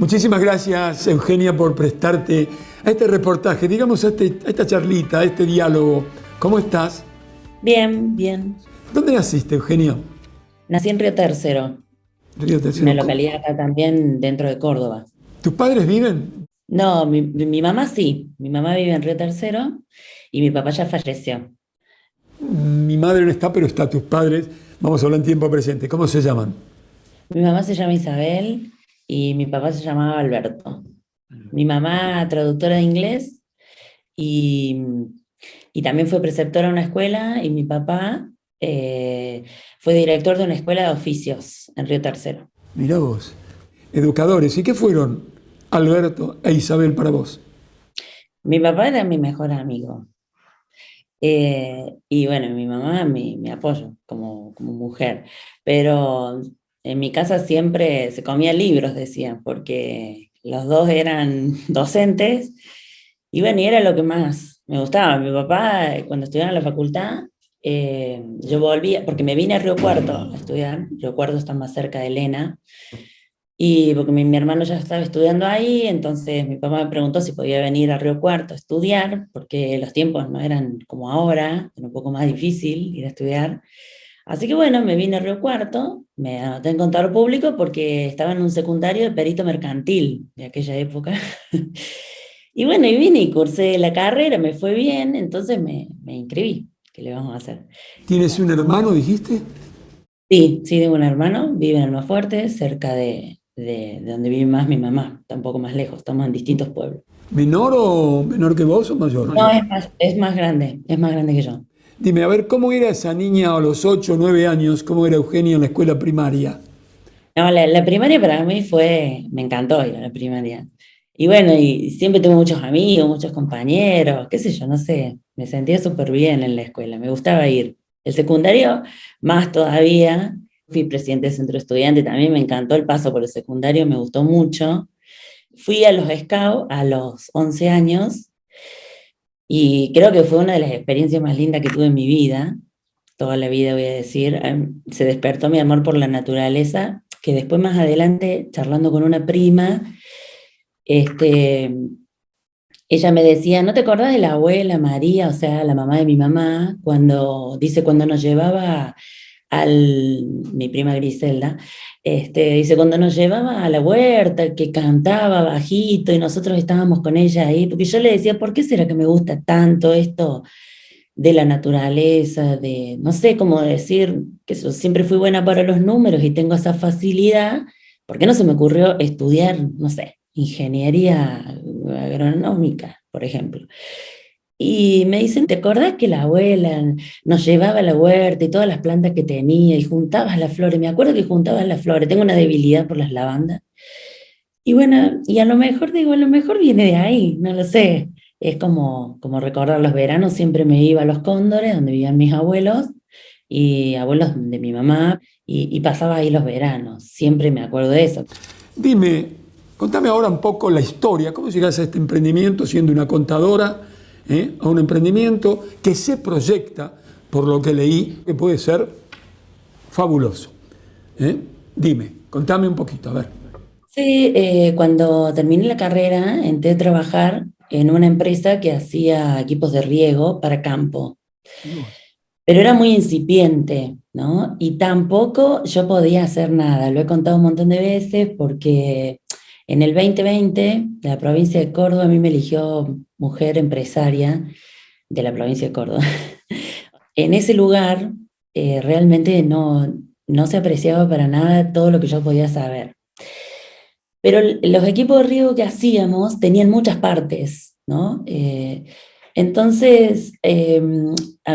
Muchísimas gracias, Eugenia, por prestarte a este reportaje, digamos, a esta charlita, a este diálogo. ¿Cómo estás? Bien, bien. ¿Dónde naciste, Eugenia? Nací en Río Tercero, Río una Tercero. localidad acá también dentro de Córdoba. ¿Tus padres viven? No, mi mamá sí, mi mamá vive en Río Tercero y mi papá ya falleció. Mi madre no está, pero está tus padres. Vamos a hablar en tiempo presente. ¿Cómo se llaman? Mi mamá se llama Isabel y mi papá se llamaba Alberto. Mi mamá traductora de inglés y, y también fue preceptora de una escuela y mi papá fue director de una escuela de oficios en Río Tercero. Mirá vos. Educadores. ¿Y qué fueron Alberto e Isabel para vos? Mi papá era mi mejor amigo. Y bueno, mi mamá me apoyo como mujer, pero en mi casa siempre se comía libros, decían, porque los dos eran docentes y bueno, y era lo que más me gustaba. Mi papá, cuando estudiaba en la facultad, yo volvía, porque me vine a Río Cuarto a estudiar, Río Cuarto está más cerca de Elena, y porque mi hermano ya estaba estudiando ahí, entonces mi papá me preguntó si podía venir a Río Cuarto a estudiar, porque los tiempos no eran como ahora, era un poco más difícil ir a estudiar. Así que bueno, me vine a Río Cuarto, me anoté en contador público porque estaba en un secundario de perito mercantil de aquella época. Y bueno, y vine y cursé la carrera, me fue bien, entonces me inscribí. ¿Qué le vamos a hacer? ¿Tienes un hermano, dijiste? Sí, sí, tengo un hermano, vive en Almafuerte, cerca de donde vive más mi mamá, está un poco más lejos, estamos en distintos pueblos. ¿Menor o menor que vos o mayor? No, es más grande que yo. Dime, a ver, ¿cómo era esa niña a los 8 o 9 años? ¿Cómo era Eugenia en la escuela primaria? No, la primaria para mí me encantó ir a la primaria. Y bueno, y siempre tuve muchos amigos, muchos compañeros, qué sé yo, no sé, me sentía súper bien en la escuela, me gustaba ir. El secundario, más todavía, fui presidente del centro estudiante, también me encantó el paso por el secundario, me gustó mucho. Fui a los Scouts a los 11 años y creo que fue una de las experiencias más lindas que tuve en mi vida, toda la vida voy a decir. Se despertó mi amor por la naturaleza, que después más adelante, charlando con una prima, este, ella me decía, ¿no te acordás de la abuela María, o sea, la mamá de mi mamá, cuando nos llevaba mi prima Griselda, dice, cuando nos llevaba a la huerta, que cantaba bajito y nosotros estábamos con ella ahí, porque yo le decía, ¿por qué será que me gusta tanto esto de la naturaleza, no sé cómo decir, que yo siempre fui buena para los números y tengo esa facilidad? ¿Por qué no se me ocurrió estudiar, no sé, ingeniería agronómica, por ejemplo? Y me dicen, ¿te acordás que la abuela nos llevaba a la huerta y todas las plantas que tenía y juntabas las flores? Me acuerdo que juntabas las flores, tengo una debilidad por las lavandas. Y bueno, y a lo mejor digo, a lo mejor viene de ahí, no lo sé. Es como recordar los veranos, siempre me iba a Los Cóndores, donde vivían mis abuelos, y abuelos de mi mamá, y pasaba ahí los veranos, siempre me acuerdo de eso. Dime, contame ahora un poco la historia. ¿Cómo llegaste a este emprendimiento siendo una contadora? A un emprendimiento que se proyecta, por lo que leí, que puede ser fabuloso. Dime, contame un poquito, a ver. Sí, cuando terminé la carrera, entré a trabajar en una empresa que hacía equipos de riego para campo, pero era muy incipiente, ¿no? Y tampoco yo podía hacer nada. Lo he contado un montón de veces porque en el 2020 la provincia de Córdoba a mí me eligió mujer empresaria de la provincia de Córdoba. En ese lugar realmente no se apreciaba para nada todo lo que yo podía saber. Pero los equipos de riego que hacíamos tenían muchas partes, ¿no? Entonces,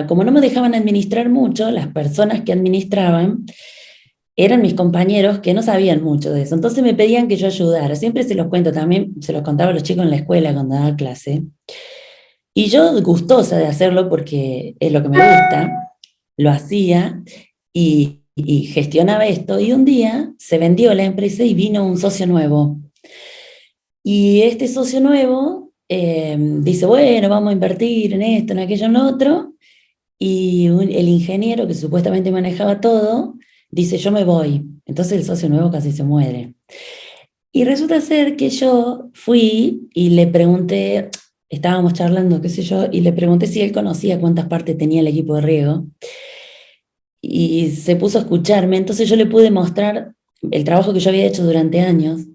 como no me dejaban administrar mucho, las personas que administraban eran mis compañeros que no sabían mucho de eso. Entonces me pedían que yo ayudara. Siempre se los cuento también, se los contaba a los chicos en la escuela cuando daba clase. Y yo gustosa de hacerlo porque es lo que me gusta, lo hacía y gestionaba esto. Y un día se vendió la empresa y vino un socio nuevo. Y este socio nuevo dice, bueno, vamos a invertir en esto, en aquello, en lo otro. Y el ingeniero que supuestamente manejaba todo, dice, yo me voy. Entonces el socio nuevo casi se muere. Y resulta ser que yo fui y le pregunté, estábamos charlando, qué sé yo, y le pregunté si él conocía cuántas partes tenía el equipo de riego, y se puso a escucharme, entonces yo le pude mostrar el trabajo que yo había hecho durante años,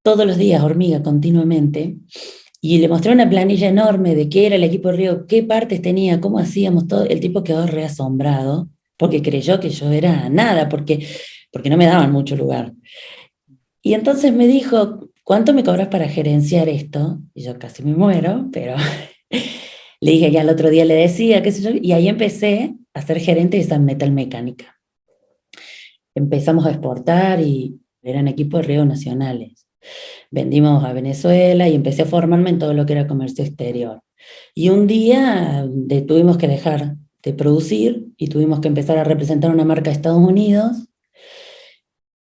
todos los días, hormiga, continuamente, y le mostré una planilla enorme de qué era el equipo de riego, qué partes tenía, cómo hacíamos todo. El tipo quedó reasombrado, porque creyó que yo era nada, porque no me daban mucho lugar. Y entonces me dijo, ¿cuánto me cobras para gerenciar esto? Y yo casi me muero, pero le dije que al otro día le decía, qué sé yo, y ahí empecé a ser gerente de San Metal Mecánica. Empezamos a exportar y eran equipos de riego nacionales. Vendimos a Venezuela y empecé a formarme en todo lo que era comercio exterior. Y un día tuvimos que dejar de producir y tuvimos que empezar a representar una marca de Estados Unidos,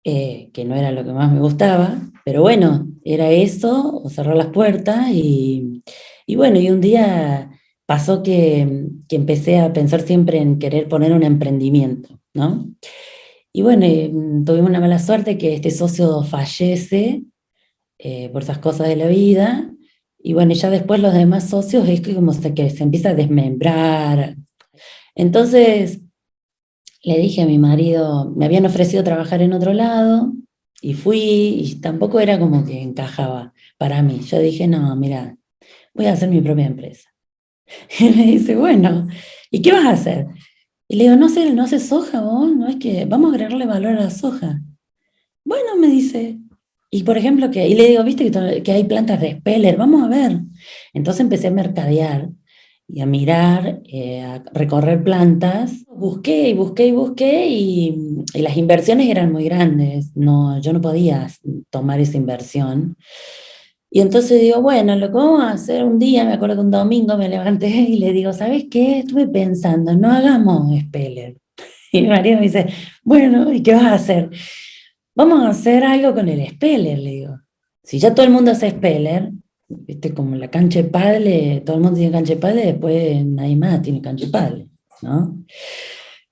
que no era lo que más me gustaba, pero bueno, era eso, o cerrar las puertas y bueno, y un día pasó que empecé a pensar siempre en querer poner un emprendimiento, ¿no? Y bueno, tuvimos una mala suerte que este socio fallece por esas cosas de la vida. Y bueno, ya después los demás socios es que como que se empieza a desmembrar. Entonces le dije a mi marido, me habían ofrecido trabajar en otro lado y fui y tampoco era como que encajaba para mí. Yo dije, no, mira, voy a hacer mi propia empresa. Y me dice, bueno, ¿y qué vas a hacer? Y le digo, no sé, ¿no haces soja vos? No es que vamos a agregarle valor a la soja. Bueno, me dice. Y por ejemplo, y le digo, viste que hay plantas de speller, vamos a ver. Entonces empecé a mercadear y a mirar, a recorrer plantas. Busqué y busqué y busqué y las inversiones eran muy grandes. No, yo no podía tomar esa inversión. Y entonces digo, bueno, lo que vamos a hacer un día, me acuerdo que un domingo me levanté y le digo, ¿sabes qué? Estuve pensando, no hagamos speller. Y mi marido me dice, bueno, ¿y qué vas a hacer? Vamos a hacer algo con el speller, le digo. Si ya todo el mundo hace speller, viste, como la cancha de pádel, todo el mundo tiene cancha de pádel, después nadie más tiene cancha de pádel, ¿no?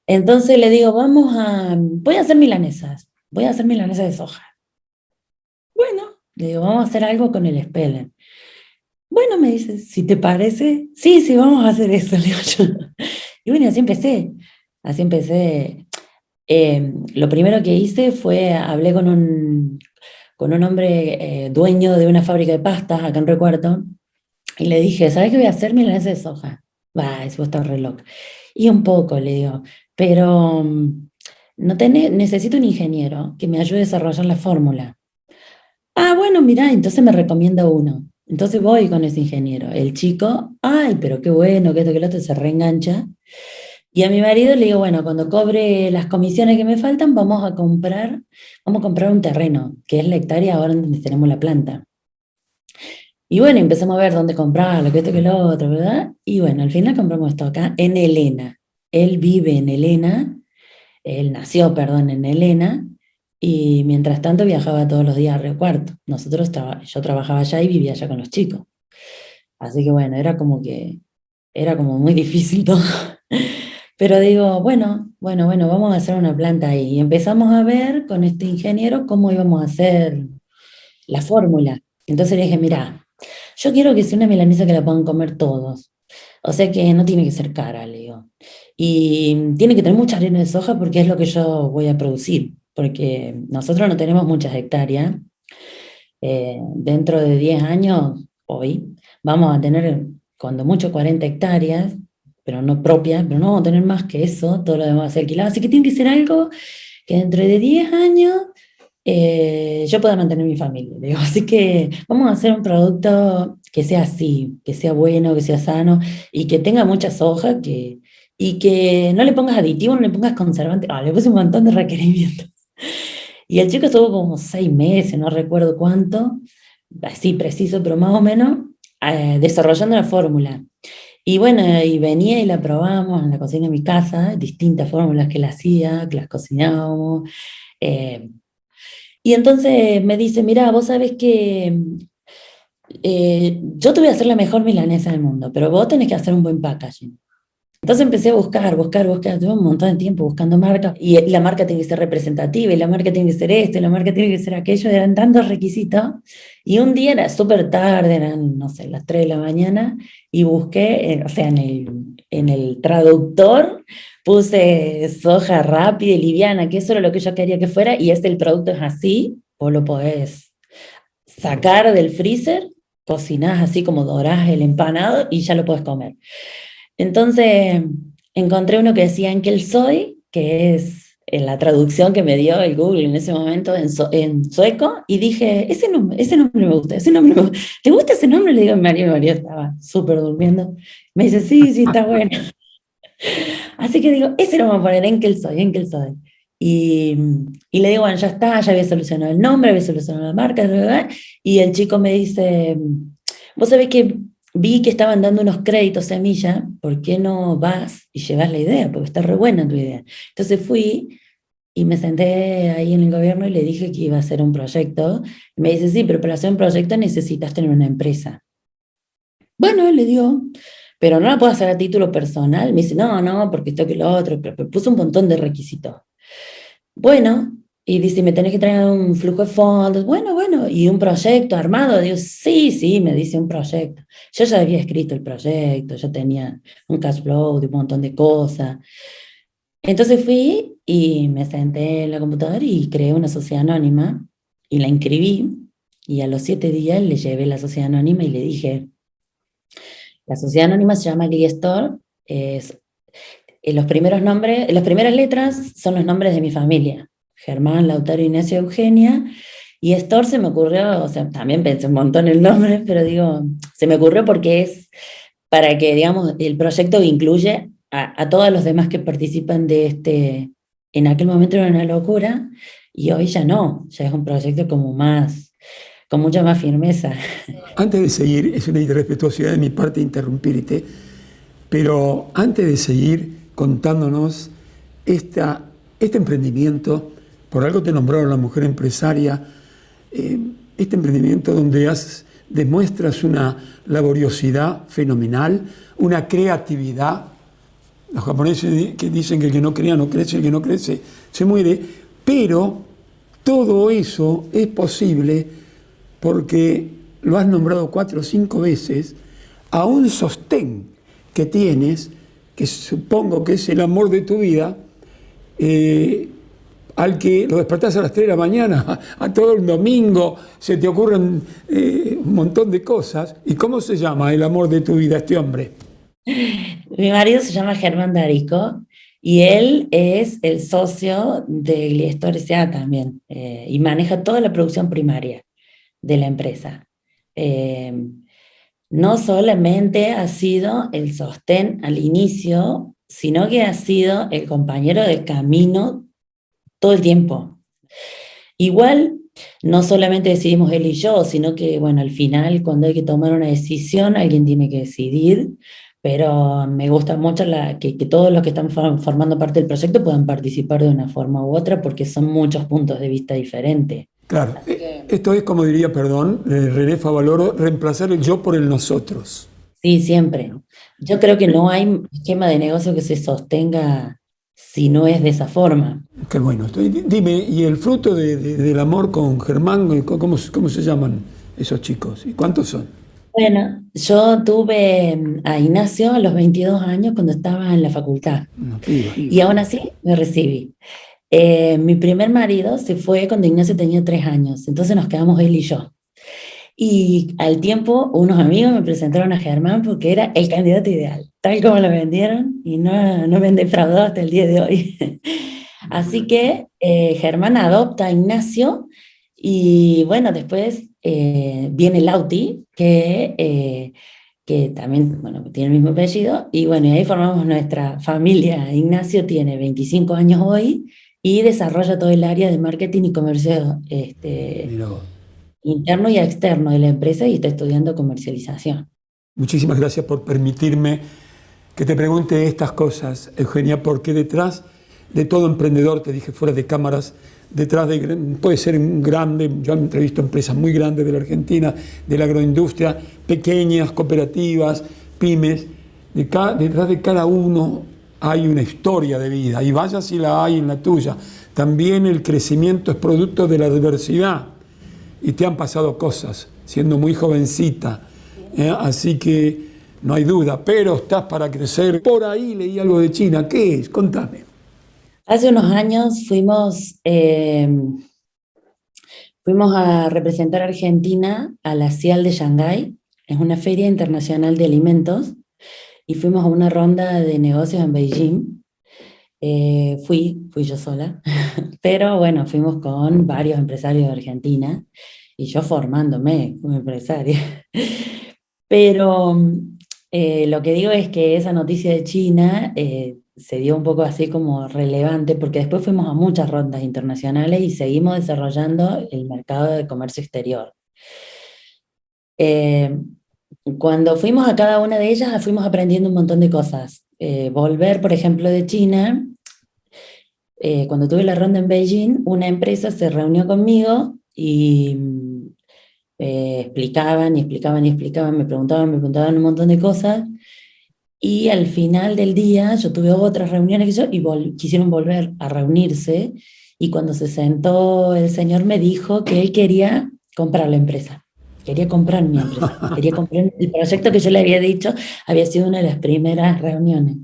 Entonces le digo, voy a hacer milanesas de soja. Bueno, le digo, vamos a hacer algo con el speller. Bueno, me dice, si te parece, sí, sí, vamos a hacer eso, le digo yo. Y bueno, así empecé, así empecé. Lo primero que hice fue, hablé con un hombre dueño de una fábrica de pastas acá en Recuerto, y le dije, ¿sabes qué voy a hacer? Milanesa de soja. Va, eso está re loco. Y un poco, le digo, pero no necesito un ingeniero que me ayude a desarrollar la fórmula. Ah, bueno, mira, entonces me recomienda uno. Entonces voy con ese ingeniero. El chico, ay, pero qué bueno, que esto, que lo otro, se reengancha. Y a mi marido le digo, bueno, cuando cobre las comisiones que me faltan, vamos a comprar un terreno, que es la hectárea ahora donde tenemos la planta. Y bueno, empezamos a ver dónde comprarlo, que esto, que lo otro, ¿verdad? Y bueno, al final compramos esto acá en Helena. Él vive en Helena, él nació, perdón, en Helena, y mientras tanto viajaba todos los días a Río Cuarto. Yo trabajaba allá y vivía allá con los chicos. Así que bueno, era como muy difícil todo. Pero digo, bueno, vamos a hacer una planta ahí. Y empezamos a ver con este ingeniero cómo íbamos a hacer la fórmula. Entonces le dije, mira, yo quiero que sea una milanesa que la puedan comer todos. O sea que no tiene que ser cara, le digo. Y tiene que tener mucha harina de soja porque es lo que yo voy a producir. Porque nosotros no tenemos muchas hectáreas. Dentro de 10 años, hoy, vamos a tener cuando mucho 40 hectáreas, pero no propias, pero no vamos a tener más que eso, todo lo demás va a ser alquilado. Así que tiene que ser algo que dentro de 10 años yo pueda mantener mi familia. Digo. Así que vamos a hacer un producto que sea así, que sea bueno, que sea sano y que tenga mucha soja, y que no le pongas aditivos, no le pongas conservantes. Le puse un montón de requerimientos. Y el chico estuvo como 6 meses, no recuerdo cuánto, así preciso, pero más o menos, desarrollando la fórmula. Y bueno, y venía y la probábamos en la cocina de mi casa, distintas fórmulas que él hacía, que las cocinábamos. eh, y entonces me dice, mira, vos sabés que yo te voy a hacer la mejor milanesa del mundo, pero vos tenés que hacer un buen packaging. Entonces empecé a buscar, tuve un montón de tiempo buscando marcas, y la marca tiene que ser representativa, y la marca tiene que ser esto, y la marca tiene que ser aquello, eran tantos requisitos, y un día era súper tarde, eran, no sé, las 3 de la mañana, y busqué, o sea, en el traductor, puse soja rápida y liviana, que eso era lo que yo quería que fuera, y el producto es así, vos lo podés sacar del freezer, cocinás así como dorás el empanado, y ya lo podés comer. Entonces encontré uno que decía Enkel Soy, que es la traducción que me dio el Google en ese momento en sueco, y dije, ese nombre me gusta, ese nombre me gusta. ¿Te gusta ese nombre? Le digo a Mario, y Mario estaba súper durmiendo. Me dice, sí, sí, está bueno. Así que digo, ese lo vamos a poner, Enkel Soy, Enkel Soy. Y, y le digo, bueno, ya está, ya había solucionado el nombre, había solucionado la marca, bla, bla, bla. Y el chico me dice, vos sabés que vi que estaban dando unos créditos semilla, ¿por qué no vas y llevas la idea? Porque está re buena tu idea. Entonces fui y me senté ahí en el gobierno y le dije que iba a hacer un proyecto. Y me dice, sí, pero para hacer un proyecto necesitas tener una empresa. Bueno, le digo, pero no la puedo hacer a título personal. Me dice, no, no, porque esto que lo otro, pero puso un montón de requisitos. Bueno, y dice, me tenés que traer un flujo de fondos. Bueno, bueno, y un proyecto armado. Digo, sí, sí, me dice un proyecto. Yo ya había escrito el proyecto, yo tenía un cash flow de un montón de cosas. Entonces fui y me senté en la computadora y creé una sociedad anónima y la inscribí. Y a los 7 días le llevé la sociedad anónima y le dije, la sociedad anónima se llama Glee Store. Es, los primeros nombres, las primeras letras son los nombres de mi familia. Germán, Lautaro, Ignacio, Eugenia. Y Store se me ocurrió, o sea, también pensé un montón el nombre, pero digo, se me ocurrió porque es para que, digamos, el proyecto incluye a todos los demás que participan de este, en aquel momento era una locura, y hoy ya no, ya es un proyecto como más, con mucha más firmeza. Antes de seguir, es una irrespetuosidad de mi parte interrumpirte, pero antes de seguir contándonos este emprendimiento, por algo te nombraron la mujer empresaria, este emprendimiento donde demuestras una laboriosidad fenomenal, una creatividad. Los japoneses que dicen que el que no crea no crece, el que no crece se muere, pero todo eso es posible porque lo has nombrado 4 o 5 veces a un sostén que tienes, que supongo que es el amor de tu vida, al que lo despertás a las 3 de la mañana, a todo el domingo, se te ocurren un montón de cosas. ¿Y cómo se llama el amor de tu vida, este hombre? Mi marido se llama Germán Darico y él es el socio de Gliestor S.A. también, y maneja toda la producción primaria de la empresa. No solamente ha sido el sostén al inicio, sino que ha sido el compañero de camino todo el tiempo. Igual, no solamente decidimos él y yo, sino que, bueno, al final, cuando hay que tomar una decisión, alguien tiene que decidir, pero me gusta mucho que todos los que están formando parte del proyecto puedan participar de una forma u otra, porque son muchos puntos de vista diferentes. Claro, esto es, como diría, perdón, René Favaloro, reemplazar el yo por el nosotros. Sí, siempre. Yo creo que no hay esquema de negocio que se sostenga si no es de esa forma. Qué bueno. Dime, ¿y el fruto del amor con Germán, cómo se llaman esos chicos? ¿Y cuántos son? Bueno, yo tuve a Ignacio a los 22 años cuando estaba en la facultad Una piba. y aún así me recibí. Mi primer marido se fue cuando Ignacio tenía 3 años, entonces nos quedamos él y yo. Y al tiempo, unos amigos me presentaron a Germán porque era el candidato ideal, tal como lo vendieron, y no me han defraudado hasta el día de hoy. Así que Germán adopta a Ignacio, y bueno, después viene Lauti, que también, bueno, tiene el mismo apellido, y bueno, y ahí formamos nuestra familia. Ignacio tiene 25 años hoy y desarrolla todo el área de marketing y comercio Mirá vos. interno y externo de la empresa, y está estudiando comercialización. Muchísimas gracias por permitirme que te pregunte estas cosas, Eugenia, porque detrás de todo emprendedor, te dije fuera de cámaras, detrás puede ser un grande, yo he entrevisto empresas muy grandes de la Argentina, de la agroindustria, pequeñas, cooperativas, pymes, Detrás de cada uno hay una historia de vida, y vaya si la hay en la tuya. También el crecimiento es producto de la adversidad, y te han pasado cosas siendo muy jovencita, así que no hay duda, pero estás para crecer. Por ahí leí algo de China. ¿Qué es? Contame. Hace unos años fuimos a representar a Argentina a la CIAL de Shanghái, es una feria internacional de alimentos, y fuimos a una ronda de negocios en Beijing. Fui yo sola, pero bueno, fuimos con varios empresarios de Argentina y yo formándome como empresaria. Pero lo que digo es que esa noticia de China se dio un poco así como relevante porque después fuimos a muchas rondas internacionales y seguimos desarrollando el mercado de comercio exterior. Eh, Cuando fuimos a cada una de ellas, fuimos aprendiendo un montón de cosas. Volver, por ejemplo, de China, cuando tuve la ronda en Beijing, una empresa se reunió conmigo y explicaban y explicaban y explicaban, me preguntaban un montón de cosas. Y al final del día yo tuve otras reuniones que y quisieron volver a reunirse. Y cuando se sentó el señor me dijo que él quería comprar la empresa. Quería comprar mi empresa. Quería comprar el proyecto que yo le había dicho, había sido una de las primeras reuniones.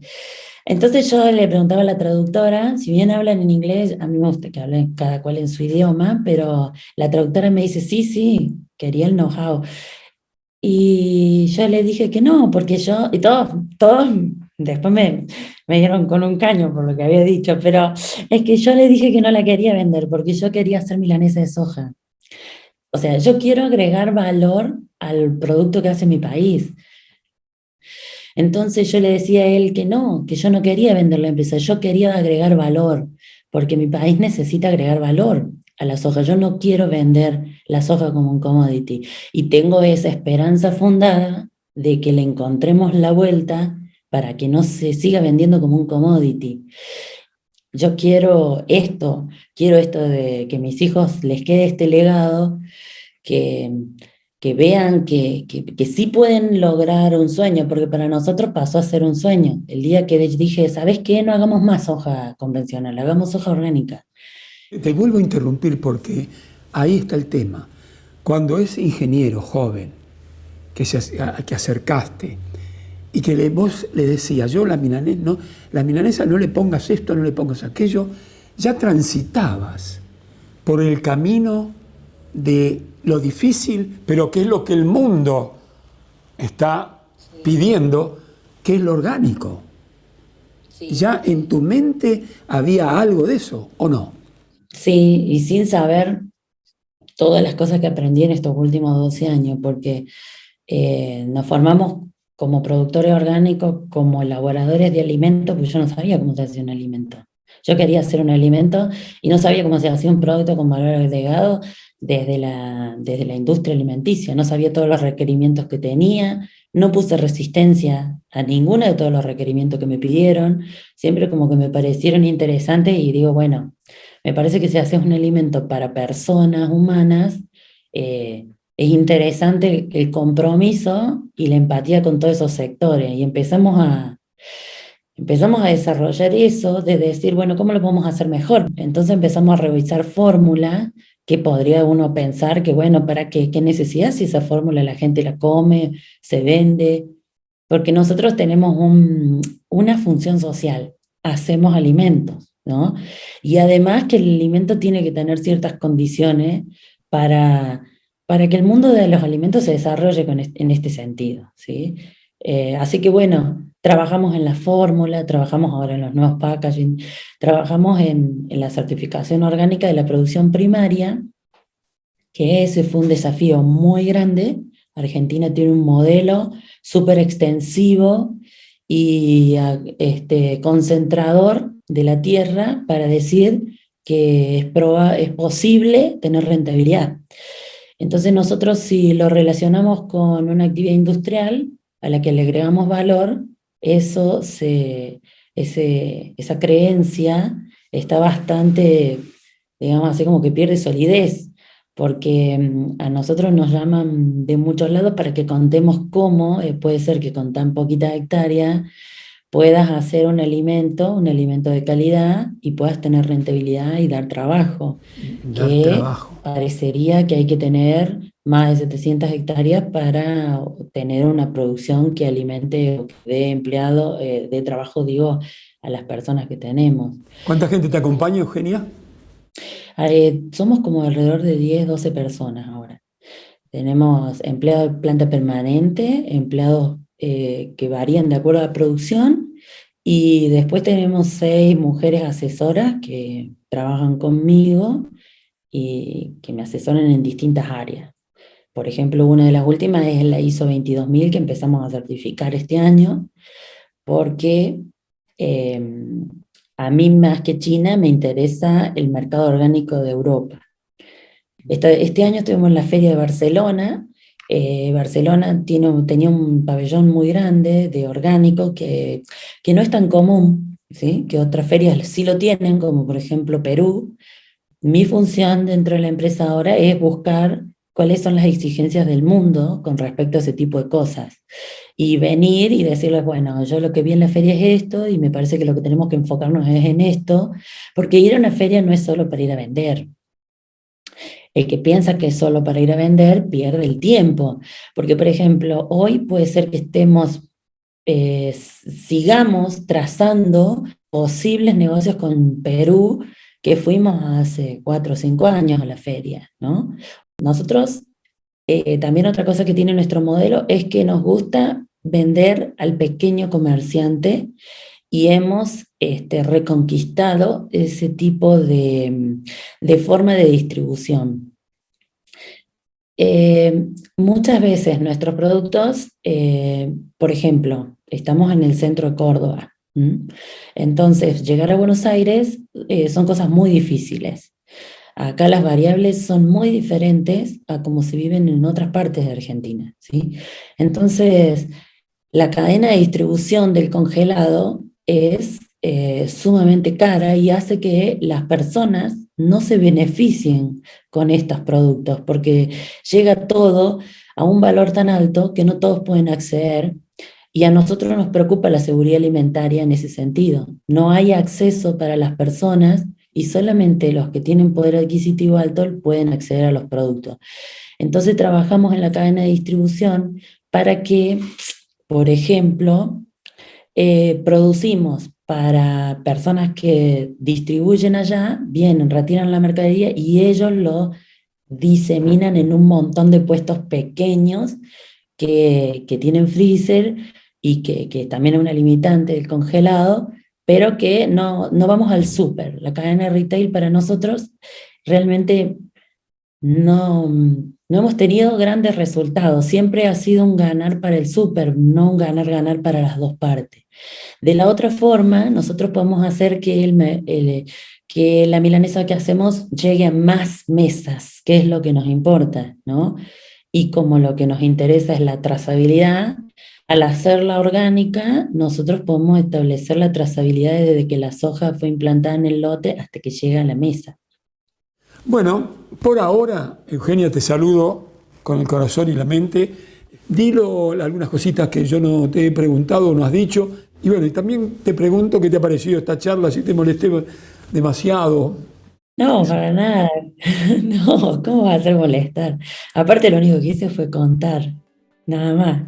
Entonces yo le preguntaba a la traductora, si bien hablan en inglés, a mí me gusta que hablen cada cual en su idioma, pero la traductora me dice, sí, sí, quería el know-how. Y yo le dije que no, porque yo, y todos después me dieron con un caño por lo que había dicho, pero es que yo le dije que no la quería vender, porque yo quería hacer milanesa de soja. O sea, yo quiero agregar valor al producto que hace mi país. Entonces yo le decía a él que no, que yo no quería vender la empresa, yo quería agregar valor, porque mi país necesita agregar valor a la soja. Yo no quiero vender la soja como un commodity. Y tengo esa esperanza fundada de que le encontremos la vuelta para que no se siga vendiendo como un commodity. Yo quiero esto de que a mis hijos les quede este legado, que, que vean que sí pueden lograr un sueño, porque para nosotros pasó a ser un sueño. El día que dije, ¿sabes qué? No hagamos más soja convencional, hagamos soja orgánica. Te vuelvo a interrumpir porque ahí está el tema. Cuando ese ingeniero joven que acercaste y que vos le decías, yo la milanesa no le pongas esto, no le pongas aquello, ya transitabas por el camino de lo difícil, pero que es lo que el mundo está pidiendo, que es lo orgánico. Sí. ¿Ya en tu mente había algo de eso o no? Sí, y sin saber todas las cosas que aprendí en estos últimos 12 años, porque nos formamos como productores orgánicos, como elaboradores de alimentos, pues yo no sabía cómo se hacía un alimento. Yo quería hacer un alimento y no sabía cómo se hacía un producto con valor agregado desde la industria alimenticia. No sabía todos los requerimientos que tenía, no puse resistencia a ninguno de todos los requerimientos que me pidieron, siempre como que me parecieron interesantes y digo, bueno, me parece que si haces un alimento para personas humanas, es interesante el compromiso y la empatía con todos esos sectores. Y empezamos a desarrollar eso de decir, bueno, ¿cómo lo podemos hacer mejor? Entonces empezamos a revisar fórmulas que podría uno pensar que, bueno, ¿para qué? ¿Qué necesidad si esa fórmula la gente la come, se vende? Porque nosotros tenemos una función social, hacemos alimentos, ¿no? Y además que el alimento tiene que tener ciertas condiciones para, para que el mundo de los alimentos se desarrolle en este sentido, ¿sí? Así que bueno, trabajamos en la fórmula, trabajamos ahora en los nuevos packaging, trabajamos en la certificación orgánica de la producción primaria, que ese fue un desafío muy grande. Argentina tiene un modelo súper extensivo y concentrador de la tierra para decir que es posible tener rentabilidad. Entonces nosotros si lo relacionamos con una actividad industrial a la que le agregamos valor, esa creencia está bastante, digamos así como que pierde solidez, porque a nosotros nos llaman de muchos lados para que contemos cómo puede ser que con tan poquita hectárea puedas hacer un alimento de calidad y puedas tener rentabilidad y dar trabajo, Dar que trabajo. parecería que hay que tener más de 700 hectáreas para tener una producción que alimente o que dé empleado, de trabajo, digo, a las personas que tenemos. ¿Cuánta gente te acompaña, Eugenia? Somos como alrededor de 10 12 personas ahora. Tenemos empleados de planta permanente, empleados que varían de acuerdo a la producción, y después tenemos 6 mujeres asesoras que trabajan conmigo y que me asesoran en distintas áreas. Por ejemplo, una de las últimas es la ISO 22000 que empezamos a certificar este año, porque eh, a mí más que China me interesa el mercado orgánico de Europa. Este año estuvimos en la Feria de Barcelona. Barcelona tenía un pabellón muy grande de orgánico que no es tan común, ¿sí? Que otras ferias sí lo tienen, como por ejemplo Perú. Mi función dentro de la empresa ahora es buscar cuáles son las exigencias del mundo con respecto a ese tipo de cosas. Y venir y decirles, bueno, yo lo que vi en la feria es esto y me parece que lo que tenemos que enfocarnos es en esto, porque ir a una feria no es solo para ir a vender. El que piensa que es solo para ir a vender pierde el tiempo, porque por ejemplo, hoy puede ser que sigamos trazando posibles negocios con Perú, que fuimos hace 4 o 5 años a la feria, ¿no? Nosotros, también otra cosa que tiene nuestro modelo es que nos gusta vender al pequeño comerciante, y hemos reconquistado ese tipo de forma de distribución. Muchas veces nuestros productos, por ejemplo, estamos en el centro de Córdoba, ¿m? Entonces llegar a Buenos Aires son cosas muy difíciles. Acá las variables son muy diferentes a como se viven en otras partes de Argentina, ¿sí? Entonces, la cadena de distribución del congelado es sumamente cara y hace que las personas no se beneficien con estos productos, porque llega todo a un valor tan alto que no todos pueden acceder, y a nosotros nos preocupa la seguridad alimentaria en ese sentido. No hay acceso para las personas y solamente los que tienen poder adquisitivo alto pueden acceder a los productos. Entonces trabajamos en la cadena de distribución para que, por ejemplo, producimos para personas que distribuyen allá, vienen, retiran la mercadería y ellos lo diseminan en un montón de puestos pequeños que tienen freezer y que también es una limitante del congelado, pero que no vamos al súper. La cadena de retail para nosotros realmente no hemos tenido grandes resultados. Siempre ha sido un ganar para el súper, no un ganar-ganar para las dos partes. De la otra forma, nosotros podemos hacer que la milanesa que hacemos llegue a más mesas, que es lo que nos importa, ¿no? Y como lo que nos interesa es la trazabilidad, al hacerla orgánica, nosotros podemos establecer la trazabilidad desde que la soja fue implantada en el lote hasta que llega a la mesa. Bueno, por ahora, Eugenia, te saludo con el corazón y la mente. Dilo algunas cositas que yo no te he preguntado o no has dicho. Y bueno, y también te pregunto qué te ha parecido esta charla, si te molesté demasiado. No, para nada. No, ¿cómo va a ser molestar? Aparte, lo único que hice fue contar, nada más.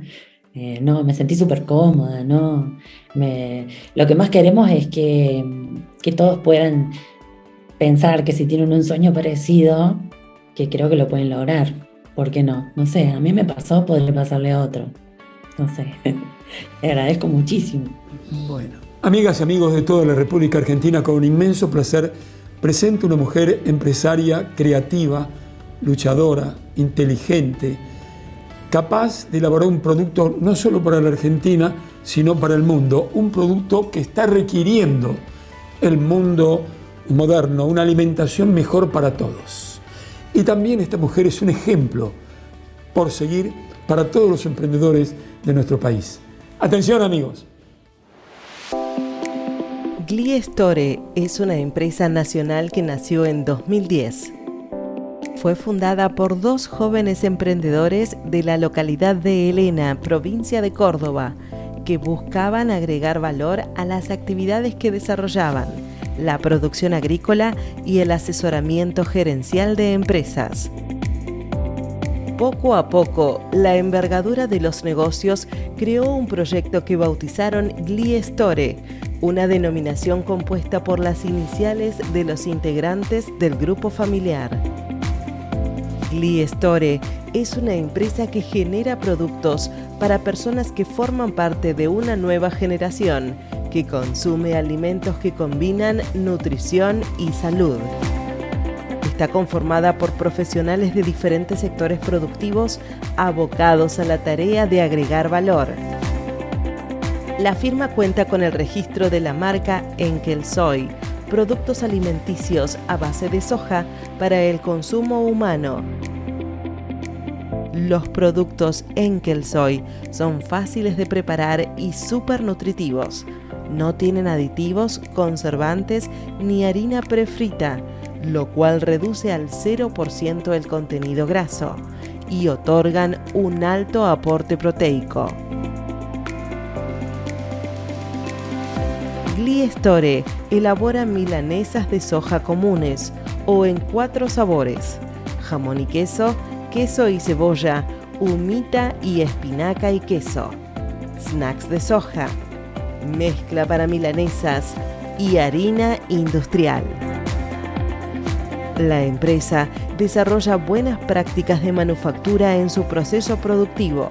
No, me sentí súper cómoda, ¿no? Lo que más queremos es que todos puedan pensar que si tienen un sueño parecido, que creo que lo pueden lograr. ¿Por qué no? No sé, a mí me pasó, podría pasarle a otro. No sé, te agradezco muchísimo. Bueno, amigas y amigos de toda la República Argentina, con un inmenso placer presento una mujer empresaria, creativa, luchadora, inteligente, capaz de elaborar un producto no solo para la Argentina, sino para el mundo, un producto que está requiriendo el mundo moderno, una alimentación mejor para todos. Y también esta mujer es un ejemplo por seguir para todos los emprendedores de nuestro país. Atención, amigos. Glie Store es una empresa nacional que nació en 2010. Fue fundada por 2 jóvenes emprendedores de la localidad de Helena, provincia de Córdoba, que buscaban agregar valor a las actividades que desarrollaban, la producción agrícola y el asesoramiento gerencial de empresas. Poco a poco, la envergadura de los negocios creó un proyecto que bautizaron Gliestore, una denominación compuesta por las iniciales de los integrantes del grupo familiar. Gliestore es una empresa que genera productos para personas que forman parte de una nueva generación que consume alimentos que combinan nutrición y salud. Está conformada por profesionales de diferentes sectores productivos abocados a la tarea de agregar valor. La firma cuenta con el registro de la marca Enkel Soy, productos alimenticios a base de soja para el consumo humano. Los productos Enkel Soy son fáciles de preparar y súper nutritivos. No tienen aditivos, conservantes ni harina prefrita, lo cual reduce al 0% el contenido graso y otorgan un alto aporte proteico. Gliestore elabora milanesas de soja comunes o en 4 sabores: jamón y queso, queso y cebolla, humita y espinaca y queso, snacks de soja, mezcla para milanesas y harina industrial. La empresa desarrolla buenas prácticas de manufactura en su proceso productivo.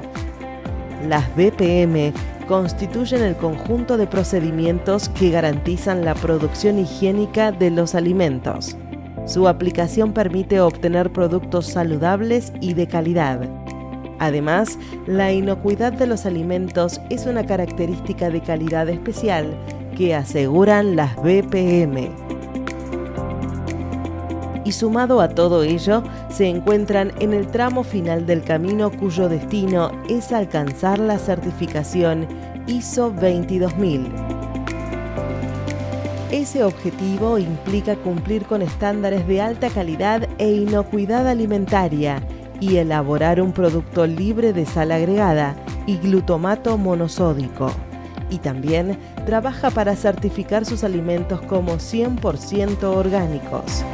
Las BPM constituyen el conjunto de procedimientos que garantizan la producción higiénica de los alimentos. Su aplicación permite obtener productos saludables y de calidad. Además, la inocuidad de los alimentos es una característica de calidad especial que aseguran las BPM. Y sumado a todo ello, se encuentran en el tramo final del camino cuyo destino es alcanzar la certificación ISO 22000. Ese objetivo implica cumplir con estándares de alta calidad e inocuidad alimentaria y elaborar un producto libre de sal agregada y glutamato monosódico. Y también trabaja para certificar sus alimentos como 100% orgánicos.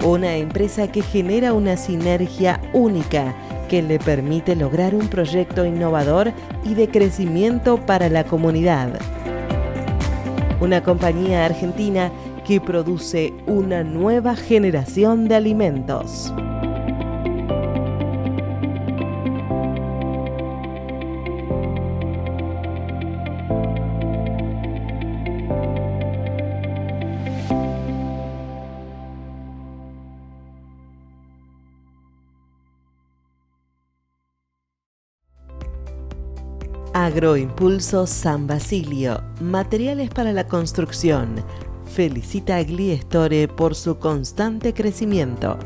Una empresa que genera una sinergia única que le permite lograr un proyecto innovador y de crecimiento para la comunidad. Una compañía argentina que produce una nueva generación de alimentos. Agroimpulso San Basilio, materiales para la construcción. Felicita a Gliestore por su constante crecimiento.